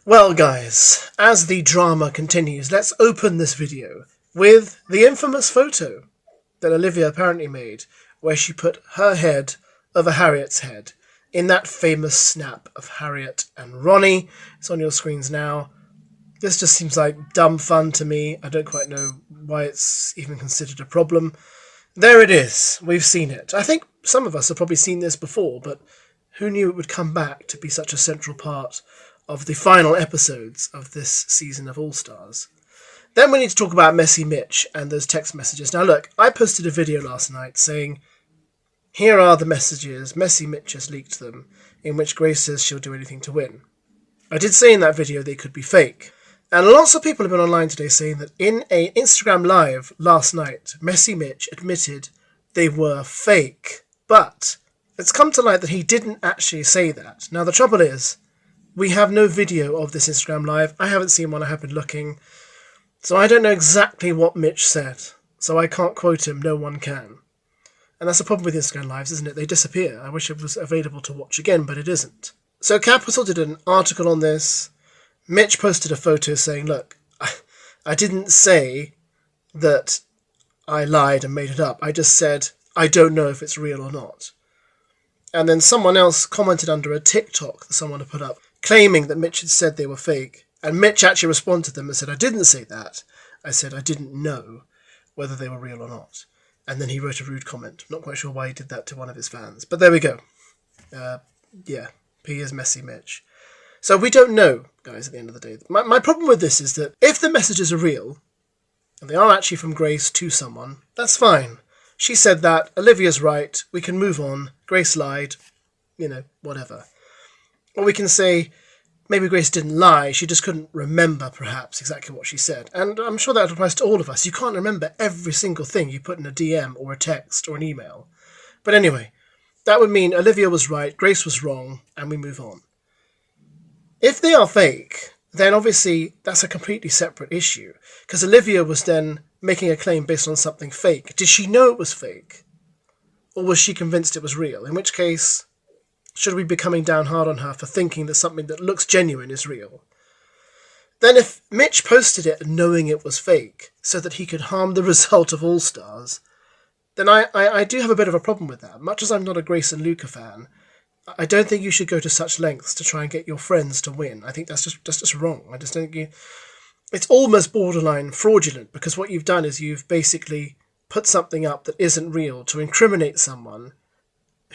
Well guys, as the drama continues, let's open this video with the infamous photo that Olivia apparently made, where she put her head over Harriet's head in that famous snap of Harriet and Ronnie. It's on your screens now. This just seems like dumb fun to me. I don't quite know why it's even considered a problem. There it is. We've seen it. I think some of us have probably seen this before, but who knew it would come back to be such a central part of the final episodes of this season of All Stars. Then we need to talk about Messy Mitch and those text messages. Now look, I posted a video last night saying, here are the messages, Messy Mitch has leaked them, in which Grace says she'll do anything to win. I did say in that video they could be fake. And lots of people have been online today saying that in an Instagram live last night, Messy Mitch admitted they were fake. But it's come to light that he didn't actually say that. Now the trouble is, we have no video of this Instagram live. I haven't seen one, I have been looking. So I don't know exactly what Mitch said. So I can't quote him, no one can. And that's the problem with Instagram lives, isn't it? They disappear. I wish it was available to watch again, but it isn't. So Capital did an article on this. Mitch posted a photo saying, look, I didn't say that I lied and made it up. I just said, I don't know if it's real or not. And then someone else commented under a TikTok that someone had put up, claiming that Mitch had said they were fake. And Mitch actually responded to them and said, I didn't say that. I said I didn't know whether they were real or not. And then he wrote a rude comment. Not quite sure why he did that to one of his fans. But there we go. Yeah, P is Messy Mitch. So we don't know, guys, at the end of the day. My problem with this is that if the messages are real, and they are actually from Grace to someone, that's fine. She said that, Olivia's right, we can move on, Grace lied, whatever. Or we can say, maybe Grace didn't lie, she just couldn't remember, perhaps, exactly what she said. And I'm sure that applies to all of us. You can't remember every single thing you put in a DM or a text or an email. But anyway, that would mean Olivia was right, Grace was wrong, and we move on. If they are fake, then obviously that's a completely separate issue, because Olivia was then making a claim based on something fake. Did she know it was fake? Or was she convinced it was real? In which case, should we be coming down hard on her for thinking that something that looks genuine is real? Then if Mitch posted it knowing it was fake, so that he could harm the result of All Stars, then I do have a bit of a problem with that. Much as I'm not a Grace and Luca fan, I don't think you should go to such lengths to try and get your friends to win. I think that's just wrong. I just don't think it's almost borderline fraudulent, because what you've done is you've basically put something up that isn't real to incriminate someone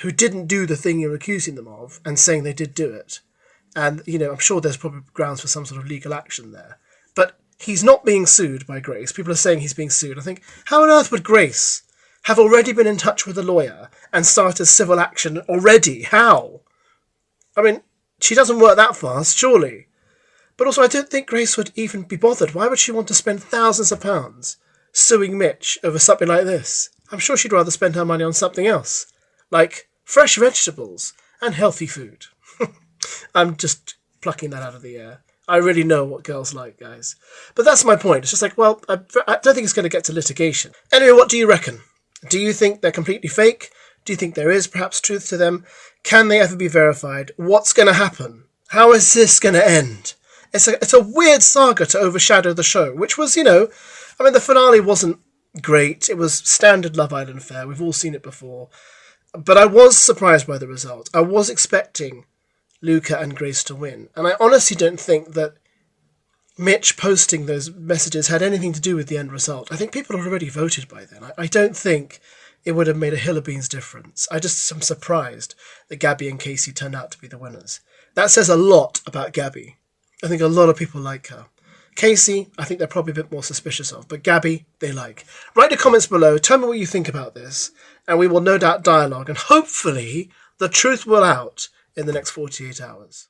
who didn't do the thing you're accusing them of and saying they did do it. And, I'm sure there's probably grounds for some sort of legal action there. But he's not being sued by Grace. People are saying he's being sued. I think, how on earth would Grace have already been in touch with a lawyer and started civil action already? How? I mean, she doesn't work that fast, surely. But also, I don't think Grace would even be bothered. Why would she want to spend thousands of pounds suing Mitch over something like this? I'm sure she'd rather spend her money on something else, like fresh vegetables and healthy food. I'm just plucking that out of the air. I really know what girls like, guys. But that's my point. It's just like, well, I don't think it's going to get to litigation. Anyway, what do you reckon? Do you think they're completely fake? Do you think there is perhaps truth to them? Can they ever be verified? What's going to happen? How is this going to end? It's a weird saga to overshadow the show, which was, the finale wasn't great. It was standard Love Island fare. We've all seen it before. But I was surprised by the result. I was expecting Luca and Grace to win. And I honestly don't think that Mitch posting those messages had anything to do with the end result. I think people had already voted by then. I don't think it would have made a hill of beans difference. I just am surprised that Gabby and Casey turned out to be the winners. That says a lot about Gabby. I think a lot of people like her. Casey, I think they're probably a bit more suspicious of, but Gabby, they like. Write the comments below, tell me what you think about this, and we will no doubt dialogue, and hopefully the truth will out in the next 48 hours.